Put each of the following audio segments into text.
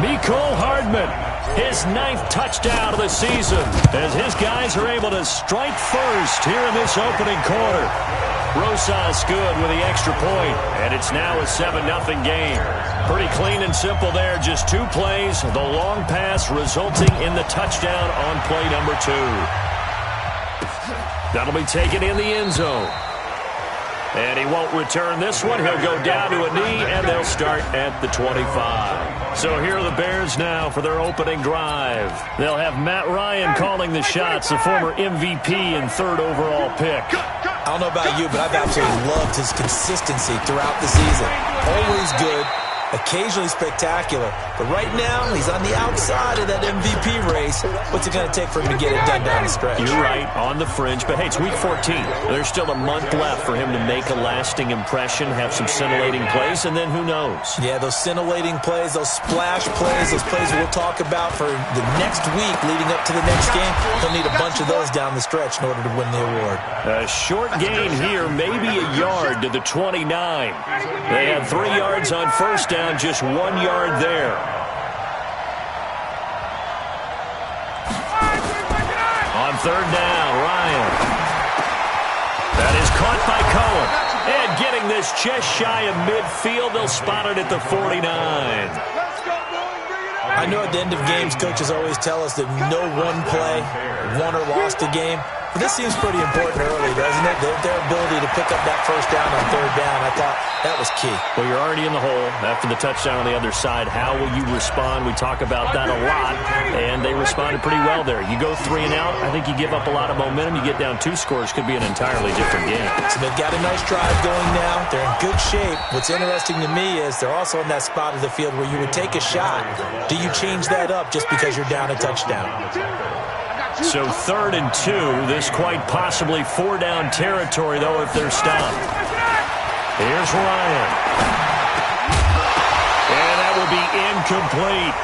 Mecole Hardman, his 9th touchdown of the season, as his guys are able to strike first here in this opening quarter. Rosas good with the extra point, and it's now a 7-0 game. Pretty clean and simple there, just 2 plays, the long pass resulting in the touchdown on play number 2. That'll be taken in the end zone. And he won't return this one. He'll go down to a knee, and they'll start at the 25. So here are the Bears now for their opening drive. They'll have Matt Ryan calling the shots, the former MVP and 3rd overall pick. I don't know about you, but I've absolutely loved his consistency throughout the season. Always good, occasionally spectacular. But right now, he's on the outside of that MVP race. What's it going to take for him to get it done down the stretch? You're right, on the fringe. But, hey, it's week 14. There's still a month left for him to make a lasting impression, have some scintillating plays, and then who knows? Yeah, those scintillating plays, those splash plays, those plays we'll talk about for the next week leading up to the next game. He'll need a bunch of those down the stretch in order to win the award. A short gain here, maybe a yard to the 29. They had 3 yards on first down, just 1 yard there. On 3rd down, Ryan. That is caught by Cohen. And getting this just shy of midfield, they'll spot it at the 49. I know at the end of games, coaches always tell us that no one play won or lost a game. But this seems pretty important early, doesn't it? Their ability to pick up that first down on 3rd down, I thought that was key. Well, you're already in the hole after the touchdown on the other side. How will you respond? We talk about that a lot, and they responded pretty well there. You go 3 and out, I think you give up a lot of momentum. You get down 2 scores, could be an entirely different game. So they've got a nice drive going now. They're in good shape. What's interesting to me is they're also in that spot of the field where you would take a shot. Do you change that up just because you're down a touchdown? So 3rd and 2, this quite possibly 4-down territory, though, if they're stopped. Here's Ryan. And that will be incomplete.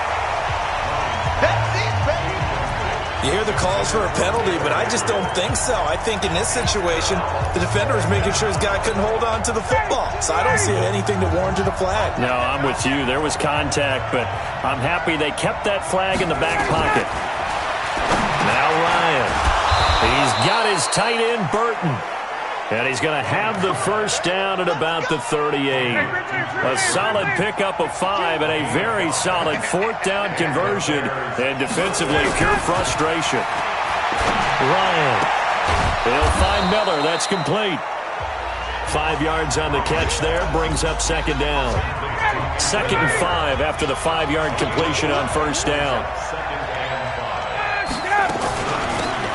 You hear the calls for a penalty, but I just don't think so. I think in this situation, the defender is making sure his guy couldn't hold on to the football. So I don't see anything that warranted a flag. No, I'm with you. There was contact, but I'm happy they kept that flag in the back pocket. Now Ryan. He's got his tight end, Burton. And he's going to have the first down at about the 38. A solid pickup of 5 and a very solid 4th down conversion. And defensively, pure frustration. Ryan. He'll find Miller. That's complete. 5 yards on the catch there. Brings up 2nd down. 2nd and 5 after the 5-yard completion on first down.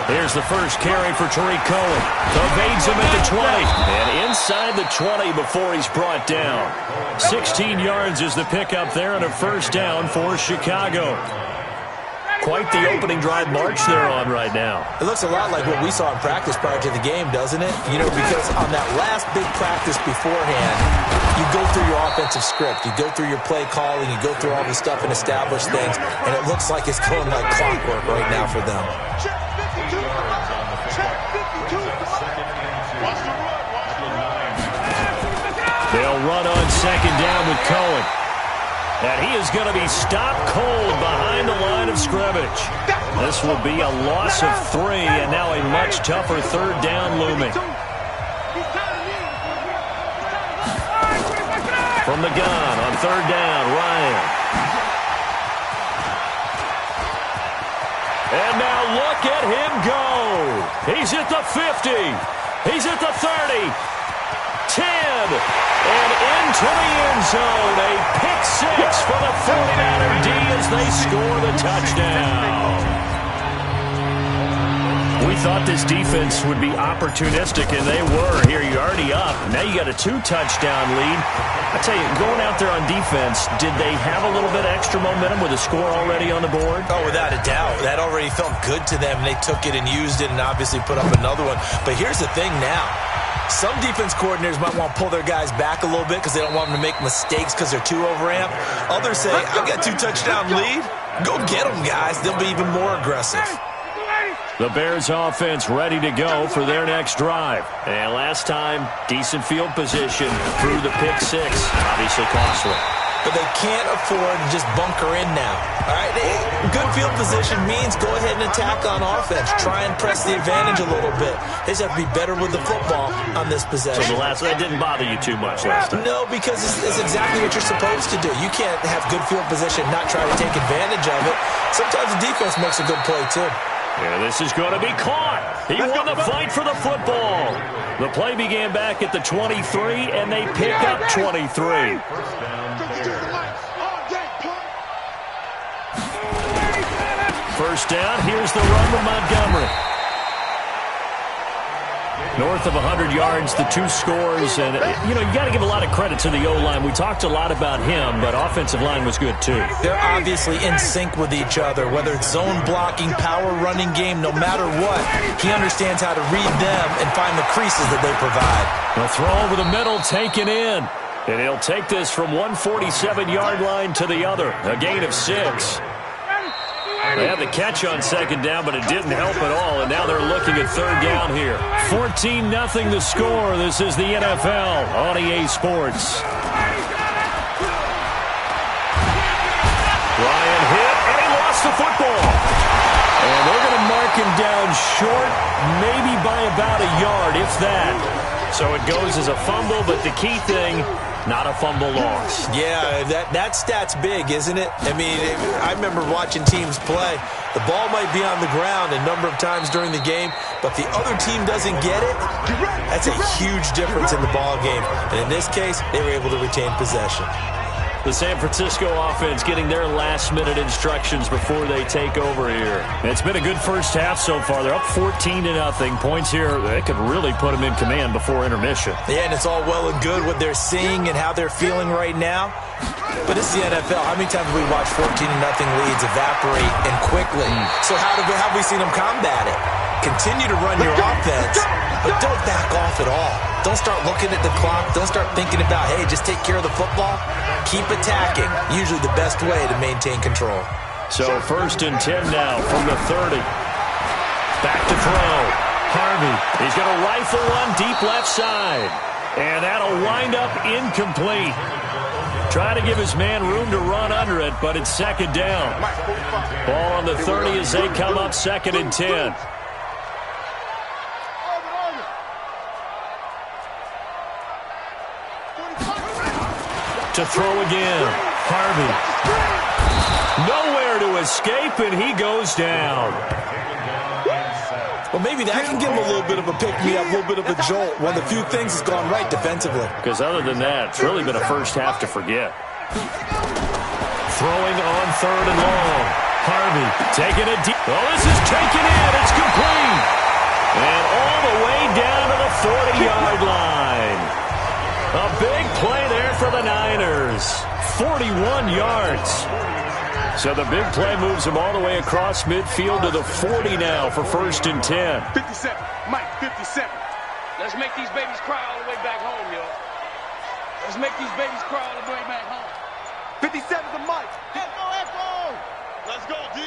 Here's the first carry for Tariq Cohen. Evades him at the 20. And inside the 20 before he's brought down. 16 yards is the pickup there and a first down for Chicago. Quite the opening drive march they're on right now. It looks a lot like what we saw in practice prior to the game, doesn't it? You know, because on that last big practice beforehand, you go through your offensive script. You go through your play calling. You go through all the stuff and establish things. And it looks like it's going like clockwork right now for them. They'll run on 2nd down with Cohen. And he is going to be stopped cold behind the line of scrimmage. This will be a loss of 3, and now a much tougher 3rd down looming. From the gun on 3rd down, Ryan. And now look at him go. He's at the 50. He's at the 30. 10. And into the end zone. A pick 6 for the 49er D as they score the touchdown. We thought this defense would be opportunistic, and they were. Here, you're already up. Now you got a 2-touchdown lead. I tell you, going out there on defense, did they have a little bit of extra momentum with a score already on the board? Oh, without a doubt. That already felt good to them. They took it and used it and obviously put up another one. But here's the thing now. Some defense coordinators might want to pull their guys back a little bit because they don't want them to make mistakes because they're too overamped. Others say, I've got a 2-touchdown lead. Go get them, guys. They'll be even more aggressive. The Bears offense ready to go for their next drive. And last time, decent field position through the pick 6. Obviously costly. but they can't afford to just bunker in now. All right, good field position means go ahead and attack on offense. Try and press the advantage a little bit. They just have to be better with the football on this possession. So that didn't bother you too much last time? No, because it's exactly what you're supposed to do. You can't have good field position, not try to take advantage of it. Sometimes the defense makes a good play, too. Yeah, this is going to be caught. He won the fight for the football. The play began back at the 23, and they pick up 23. First down, here's the run to Montgomery. North of 100 yards, the two scores. And, you got to give a lot of credit to the O-line. We talked a lot about him, but offensive line was good, too. They're obviously in sync with each other, whether it's zone blocking, power running game, no matter what. He understands how to read them and find the creases that they provide. The throw over the middle, taken in. And he'll take this from 147-yard line to the other. A gain of 6. They had the catch on second down, but it didn't help at all, and now they're looking at third down here. 14-0 the score. This is the NFL on EA Sports. Ryan hit, and he lost the football. And they're going to mark him down short, maybe by about a yard, if that. So it goes as a fumble, but the key thing, not a fumble loss. Yeah, that stat's big, isn't it? I mean, I remember watching teams play. The ball might be on the ground a number of times during the game, but the other team doesn't get it. That's a huge difference in the ball game. And in this case, they were able to retain possession. The San Francisco offense getting their last-minute instructions before they take over here. It's been a good first half so far. They're up 14-0. Points here, they could really put them in command before intermission. Yeah, and it's all well and good what they're seeing and how they're feeling right now. But it's the NFL. How many times have we watched 14-0 leads evaporate and quickly? So how have we seen them combat it? Continue to run your offense, but don't back off at all. Don't start looking at the clock. Don't start thinking about, hey, just take care of the football. Keep attacking. Usually the best way to maintain control. So 1st and 10 now from the 30. Back to throw. Harvey. He's going to rifle one deep left side. And that'll wind up incomplete. Try to give his man room to run under it, but it's second down. Ball on the 30 as they come up 2nd and 10. To throw again. Harvey. Nowhere to escape, and he goes down. Well, maybe that can give him a little bit of a pick-me-up, a little bit of a jolt. One of the few things that's gone right defensively. Because other than that, it's really been a first half to forget. Throwing on 3rd and long. Harvey taking it deep. Oh, this is taken in. It's complete. And all the way down to the 40-yard line. A big play there for the Niners. 41 yards. So the big play moves him all the way across midfield to the 40 now for 1st and 10. 57. Mike, 57. Let's make these babies cry all the way back home, yo. Let's make these babies cry all the way back home. 57 to Mike. Echo, echo. Let's go, D.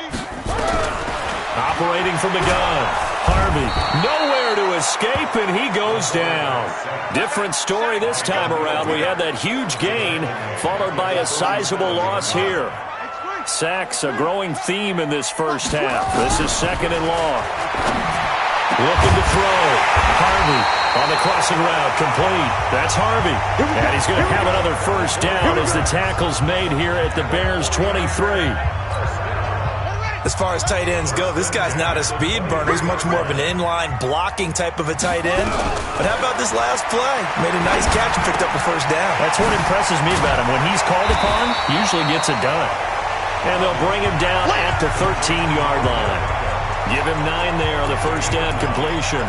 Operating from the gun. Harvey, nowhere to escape, and he goes down. Different story this time around. We had that huge gain, followed by a sizable loss here. Sacks, a growing theme in this first half. This is 2nd and long. Looking to throw. Harvey on the crossing route, complete. That's Harvey. And he's going to have another first down as the tackle's made here at the Bears' 23. As far as tight ends go, this guy's not a speed burner. He's much more of an inline blocking type of a tight end. But how about this last play? Made a nice catch and picked up a first down. That's what impresses me about him. When he's called upon, he usually gets it done. And they'll bring him down at the 13-yard line. Give him 9 there on the first down completion.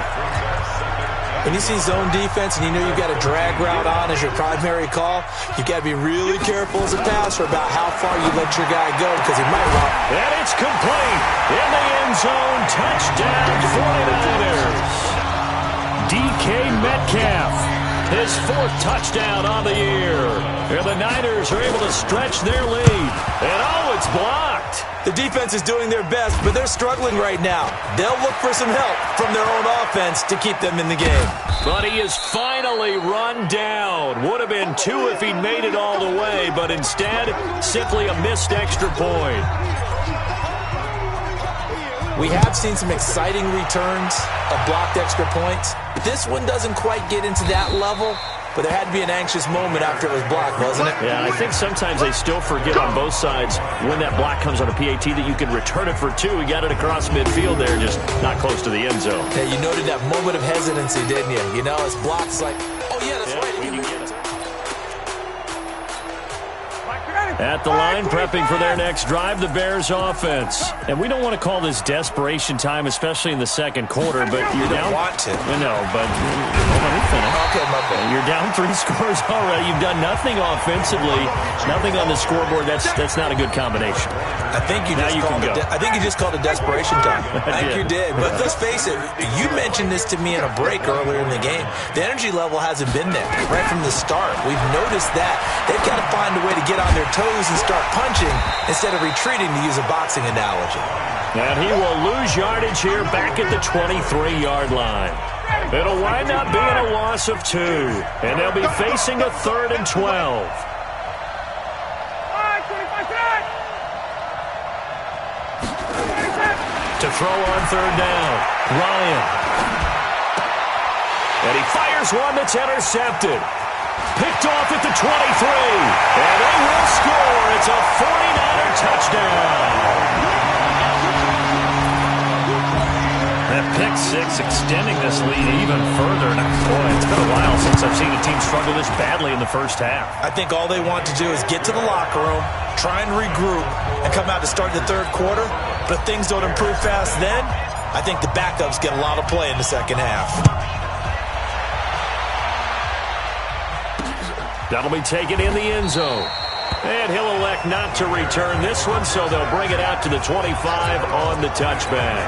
When you see zone defense and you know you've got a drag route on as your primary call, you've got to be really careful as a passer about how far you let your guy go because he might walk. And it's complete. In the end zone, touchdown 49ers. DK Metcalf, his 4th touchdown on the year. And the Niners are able to stretch their lead. And oh, it's blocked. The defense is doing their best, but they're struggling right now. They'll look for some help from their own offense to keep them in the game. But he is finally run down. Would have been 2 if he'd made it all the way, but instead, simply a missed extra point. We have seen some exciting returns of blocked extra points. This one doesn't quite get into that level, but there had to be an anxious moment after it was blocked, wasn't it? Yeah, I think sometimes they still forget on both sides when that block comes on a PAT that you can return it for 2. He got it across midfield there, just not close to the end zone. Yeah, you noted that moment of hesitancy, didn't you? You know, it's blocked, it's like, oh, yeah, that's right. At the line, prepping for their next drive, the Bears offense. And we don't want to call this desperation time, especially in the second quarter, but you're down. You don't want to. No, but let me finish. Okay, my bad. You're down 3 scores already. You've done nothing offensively, nothing on the scoreboard. That's not a good combination. I think you just called it desperation time. I think you did. But let's face it, you mentioned this to me in a break earlier in the game. The energy level hasn't been there right from the start. We've noticed that. They've got to find a way to get on their toes and start punching instead of retreating, to use a boxing analogy. And he will lose yardage here back at the 23-yard line. It'll wind up being a loss of 2, and they'll be facing a 3rd and 12. To throw on 3rd down, Ryan. And he fires one that's intercepted. Picked off at the 23. And they will score. It's a 49er touchdown. That pick 6 extending this lead even further. And boy, it's been a while since I've seen a team struggle this badly in the first half. I think all they want to do is get to the locker room, try and regroup, and come out to start the 3rd quarter. But if things don't improve fast then, I think the backups get a lot of play in the second half. That'll be taken in the end zone. And he'll elect not to return this one, so they'll bring it out to the 25 on the touchback.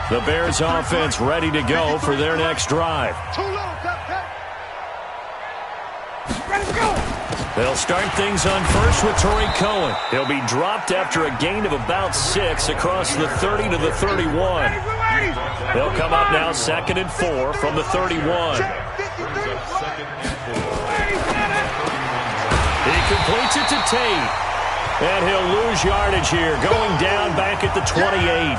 The Bears offense ready to go for their next drive. They'll start things on first with Torrey Cohen. He'll be dropped after a gain of about 6 across the 30 to the 31. They'll come up now 2nd and 4 from the 31. He completes it to Tate. And he'll lose yardage here, going down back at the 28.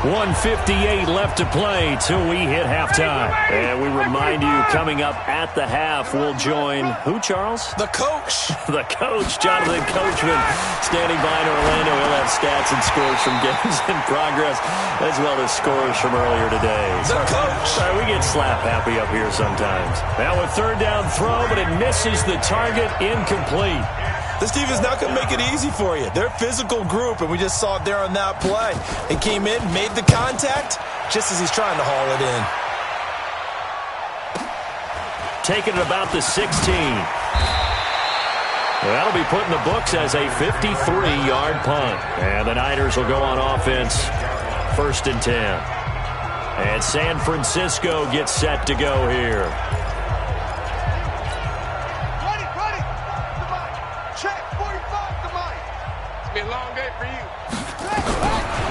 1:58 left to play till we hit halftime. And we remind you, coming up at the half, we'll join who, Charles? The coach. The coach, Jonathan Coachman, standing by in Orlando. He'll have stats and scores from games in progress, as well as scores from earlier today. The coach. Sorry, we get slap happy up here sometimes. Now a 3rd down throw, but it misses the target, incomplete. This team is not going to make it easy for you. They're a physical group, and we just saw it there on that play. He came in, made the contact, just as he's trying to haul it in. Taking it about the 16. That'll be put in the books as a 53-yard punt. And the Niners will go on offense, 1st and 10. And San Francisco gets set to go here.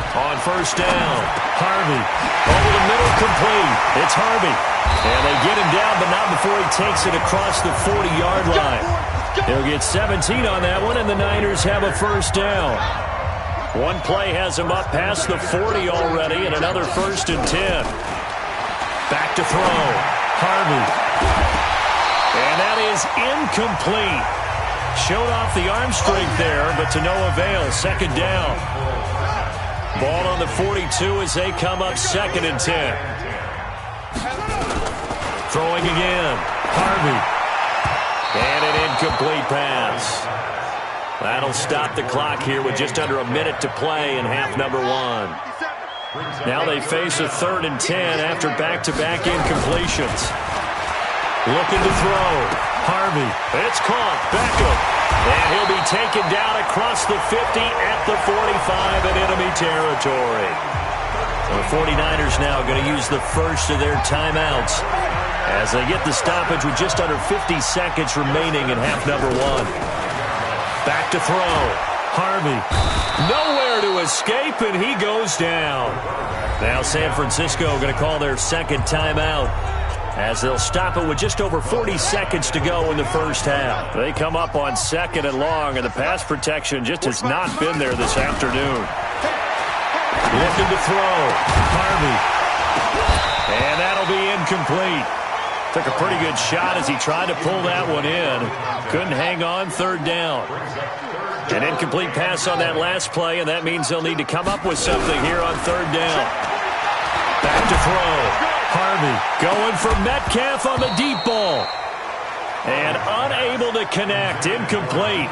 On 1st down, Harvey over the middle, complete. It's Harvey. And they get him down, but not before he takes it across the 40-yard line. They'll get 17 on that one, and the Niners have a 1st down. One play has him up past the 40 already, and another 1st and 10. Back to throw. Harvey. And that is incomplete. Showed off the arm strength there, but to no avail. 2nd down. Ball on the 42 as they come up 2nd and 10. Throwing again. Harvey. And an incomplete pass. That'll stop the clock here with just under a minute to play in half number 1. Now they face a 3rd and 10 after back-to-back incompletions. Looking to throw. Harvey. It's caught. Beckham. And he'll be taken down across the 50 at the 45 in enemy territory. The 49ers now going to use the first of their timeouts as they get the stoppage with just under 50 seconds remaining in half number 1. Back to throw. Harvey. Nowhere to escape, and he goes down. Now San Francisco going to call their second timeout, as they'll stop it with just over 40 seconds to go in the first half. They come up on second and long, and the pass protection just has not been there this afternoon. Looking to throw. Harvey. And that'll be incomplete. Took a pretty good shot as he tried to pull that one in. Couldn't hang on, third down. An incomplete pass on that last play, and that means they'll need to come up with something here on third down. Back to throw. Harvey going for Metcalf on the deep ball. And unable to connect. Incomplete.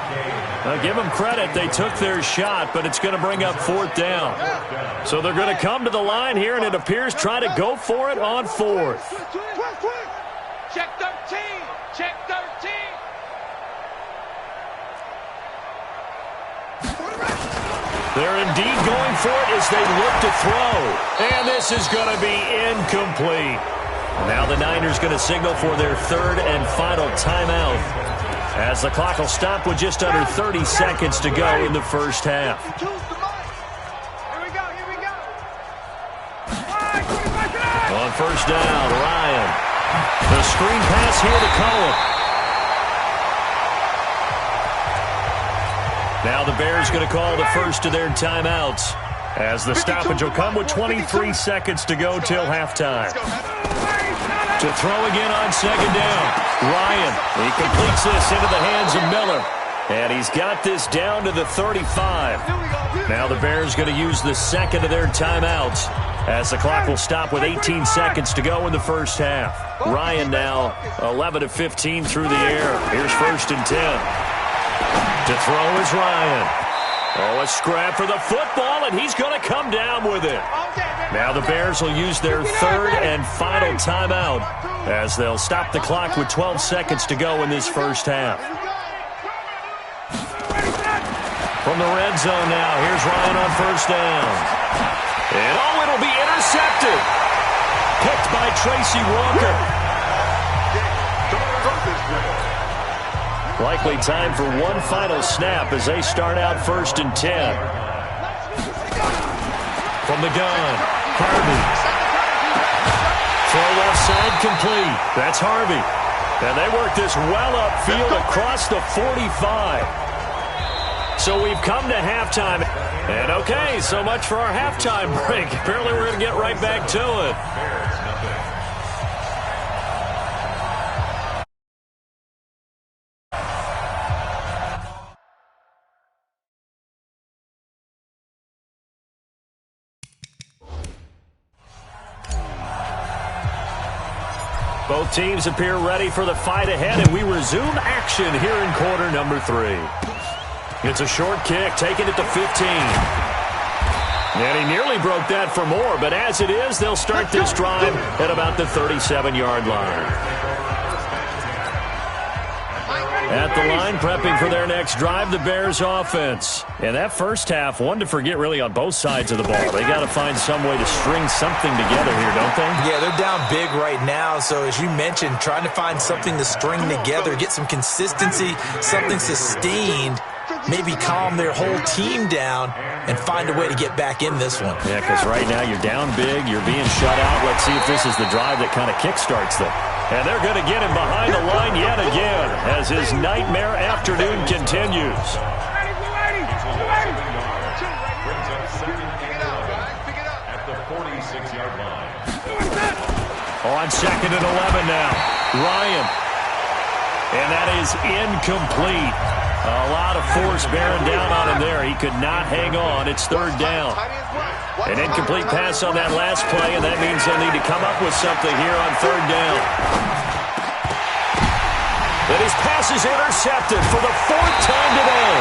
Now, give them credit. They took their shot, but it's going to bring up fourth down. So they're going to come to the line here, and it appears try to go for it on fourth. Check 13. Check 13. They're indeed going for it as they look to throw. And this is going to be incomplete. Now the Niners going to signal for their third and final timeout, as the clock will stop with just under 30 seconds to go in the first half. Here we go. On first down, Ryan. The screen pass here to Cohen. Now the Bears going to call the first of their timeouts, as the stoppage will come with 23 seconds to go till halftime. To throw again on second down. Ryan, he completes this into the hands of Miller. And he's got this down to the 35. Now the Bears going to use the second of their timeouts, as the clock will stop with 18 seconds to go in the first half. Ryan now 11 of 15 through the air. Here's first and 10. To throw is Ryan. Oh, a scrap for the football, and he's going to come down with it. Now the Bears will use their third and final timeout, as they'll stop the clock with 12 seconds to go in this first half. From the red zone now, here's Ryan on first down. And oh, it'll be intercepted. Picked by Tracy Walker. Likely time for one final snap as they start out first and 10. From the gun, Harvey. Throw left side complete. That's Harvey. And they work this well upfield across the 45. So we've come to halftime. And okay, so much for our halftime break. Apparently we're going to get right back to it. Both teams appear ready for the fight ahead, and we resume action here in quarter number 3. It's a short kick, taking it to 15. And he nearly broke that for more, but as it is, they'll start this drive at about the 37-yard line. At the line, prepping for their next drive, the Bears offense. And that first half, one to forget really on both sides of the ball. They got to find some way to string something together here, don't they? Yeah, they're down big right now. So as you mentioned, trying to find something to string together, get some consistency, something sustained, maybe calm their whole team down and find a way to get back in this one. Yeah, because right now you're down big, you're being shut out. Let's see if this is the drive that kind of kickstarts them. And they're going to get him behind the line yet again as his nightmare afternoon continues. At the 46-yard line. On second and 11 now, Ryan. And that is incomplete. A lot of force bearing down on him there. He could not hang on. It's third down. An incomplete pass on that last play, and that means they'll need to come up with something here on third down. And his pass is intercepted for the fourth time today.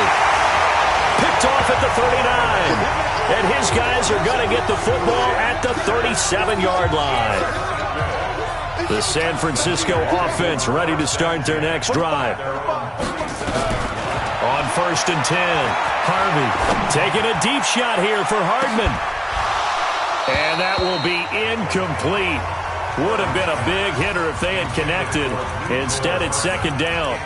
Picked off at the 39. And his guys are going to get the football at the 37-yard line. The San Francisco offense ready to start their next drive. On first and 10, Harvey taking a deep shot here for Hardman. And that will be incomplete. Would have been a big hitter if they had connected. Instead, it's second down.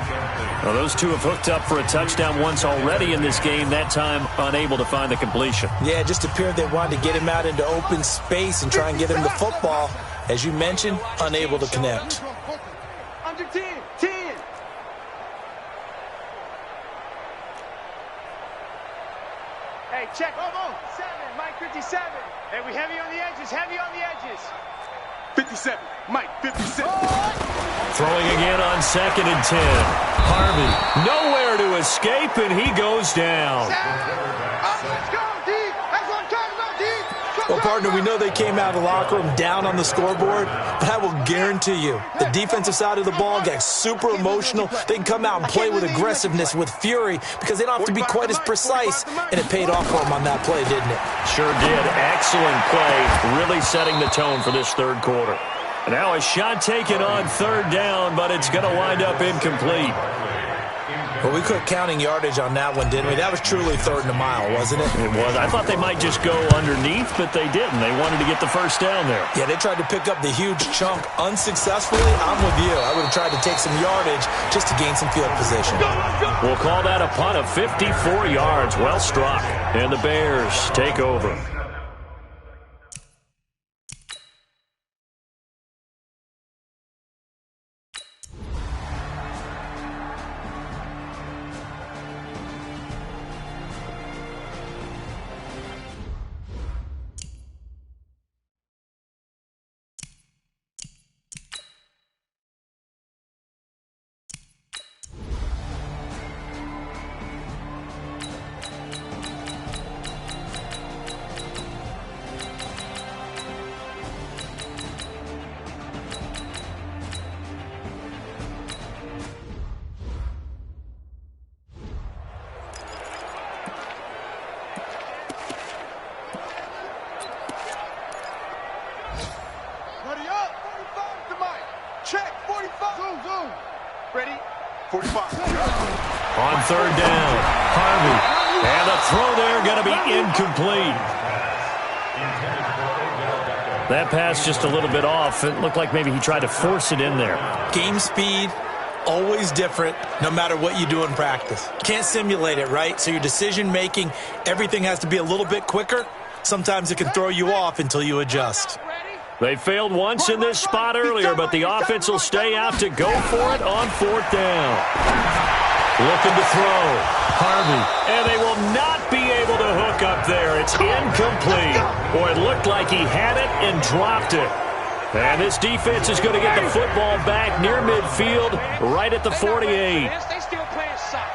Well, those two have hooked up for a touchdown once already in this game, that time unable to find the completion. Yeah, it just appeared they wanted to get him out into open space and try and get him the football. As you mentioned, unable to connect. Under 10, 10. Hey, check. 7, Mike 57. Hey, we heavy on the edges, heavy on the edges. 57, Mike 57. Throwing again on 2nd and 10. Harvey, nowhere to escape, and he goes down. Let's go, D. That's what I'm talking about, D. Well, partner, we know they came out of the locker room down on the scoreboard, but I will guarantee you the defensive side of the ball got super emotional. They can come out and play with aggressiveness, with fury, because they don't have to be quite as precise, and it paid off for them on that play, didn't it? Sure did. Excellent play, really setting the tone for this third quarter. Now a shot taken on 3rd down, but it's going to wind up incomplete. Well, we quit counting yardage on that one, didn't we? That was truly 3rd and a mile, wasn't it? It was. I thought they might just go underneath, but they didn't. They wanted to get the first down there. Yeah, they tried to pick up the huge chunk unsuccessfully. I'm with you. I would have tried to take some yardage just to gain some field position. We'll call that a punt of 54 yards. Well struck. And the Bears take over. Ready up. 45 to Mike. Check. 45. Zoom. Ready? 45. On 3rd down, Harvey. And the throw there going to be incomplete. That pass just a little bit off. It looked like maybe he tried to force it in there. Game speed, always different, no matter what you do in practice. Can't simulate it, right? So your decision-making, everything has to be a little bit quicker. Sometimes it can throw you off until you adjust. They failed once in this spot earlier, but the offense will stay out to go for it on 4th down. Looking to throw. Harvey. And they will not be able to hook up there. It's incomplete. Boy, it looked like he had it and dropped it. And this defense is going to get the football back near midfield, right at the 48. They still playing soft.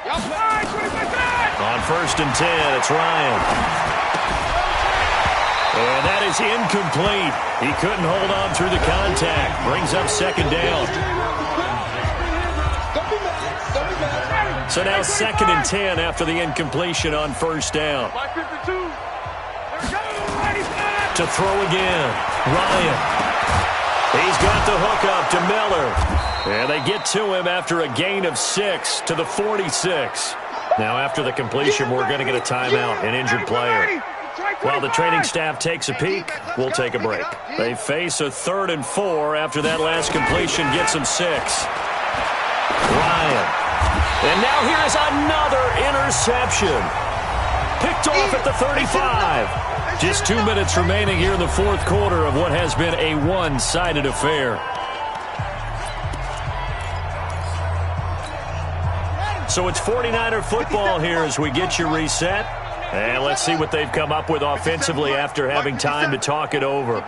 Y'all play. On 1st and 10, it's Ryan. And that is incomplete. He couldn't hold on through the contact. Brings up 2nd down. So now 2nd and 10 after the incompletion on 1st down. To throw again. Ryan. He's got the hook up to Miller. And they get to him after a gain of 6 to the 46. Now after the completion, we're going to get a timeout, an injured player. While the training staff takes a peek, we'll take a break. They face a 3rd and 4 after that last completion gets them 6. Ryan. And now here's another interception. Picked off at the 35. Just 2 minutes remaining here in the 4th quarter of what has been a one-sided affair. So it's 49er football here as we get you reset. And let's see what they've come up with offensively after having time to talk it over.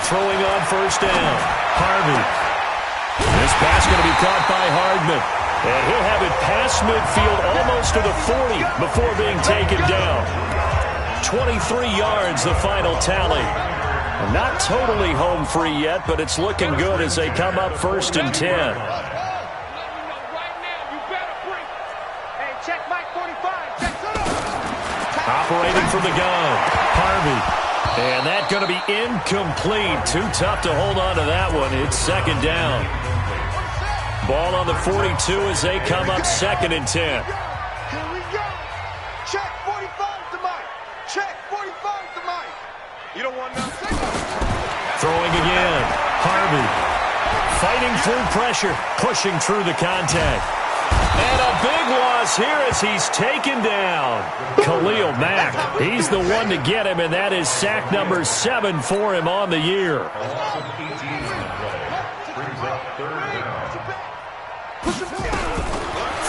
Throwing on 1st down. Harvey. This pass going to be caught by Hardman. And he'll have it past midfield almost to the 40 before being taken down. 23 yards, the final tally. Not totally home free yet, but it's looking good as they come up 1st and 10. Operating from the gun, Harvey. And that's going to be incomplete. Too tough to hold on to that one. It's 2nd down. Ball on the 42 as they come up 2nd and 10. Here we go. Check 45 to Mike. Check 45 to Mike. You don't want nothing. Throwing again. Harvey. fighting through pressure, pushing through the contact. And a big loss here as he's taken down. Khalil Mack, he's the one to get him, and that is sack number 7 for him on the year.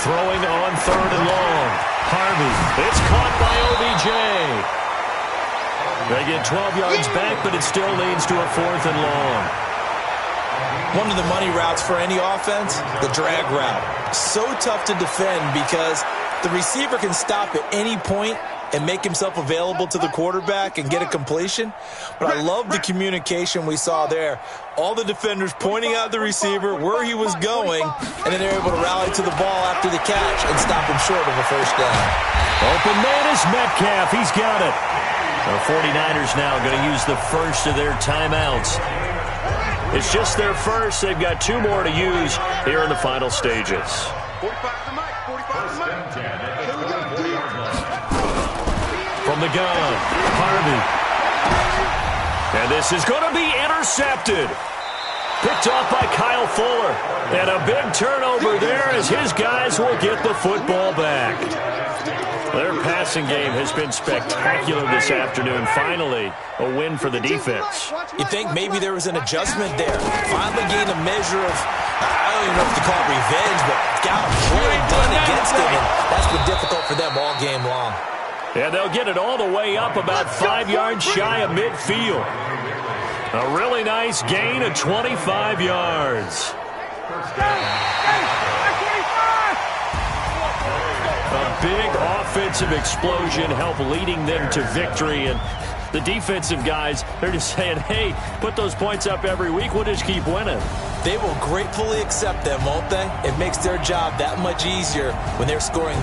Throwing on 3rd and long. Harvey, it's caught by OBJ. They get 12 yards back, but it still leads to a 4th and long. One of the money routes for any offense, the drag route. So tough to defend because the receiver can stop at any point and make himself available to the quarterback and get a completion. But I love the communication we saw there. All the defenders pointing out the receiver, where he was going, and then they're able to rally to the ball after the catch and stop him short of a first down. Open man is Metcalf. He's got it. The 49ers now going to use the first of their timeouts. It's just their first. They've got 2 more to use here in the final stages. 45 to Mike. 45 to Mike. From the gun, Harvey. And this is going to be intercepted. Picked off by Kyle Fuller. And a big turnover there as his guys will get the football back. Their passing game has been spectacular this afternoon. Finally, a win for the defense. You think maybe there was an adjustment there. Finally gained a measure of, I don't even know if to call it revenge, but got a play done against them. And that's been difficult for them all game long. And they'll get it all the way up about 5 yards shy of midfield. A really nice gain of 25 yards. A big offensive explosion helped leading them to victory. And the defensive guys, they're just saying, hey, put those points up every week. We'll just keep winning. They will gratefully accept them, won't they? It makes their job that much easier when they're scoring.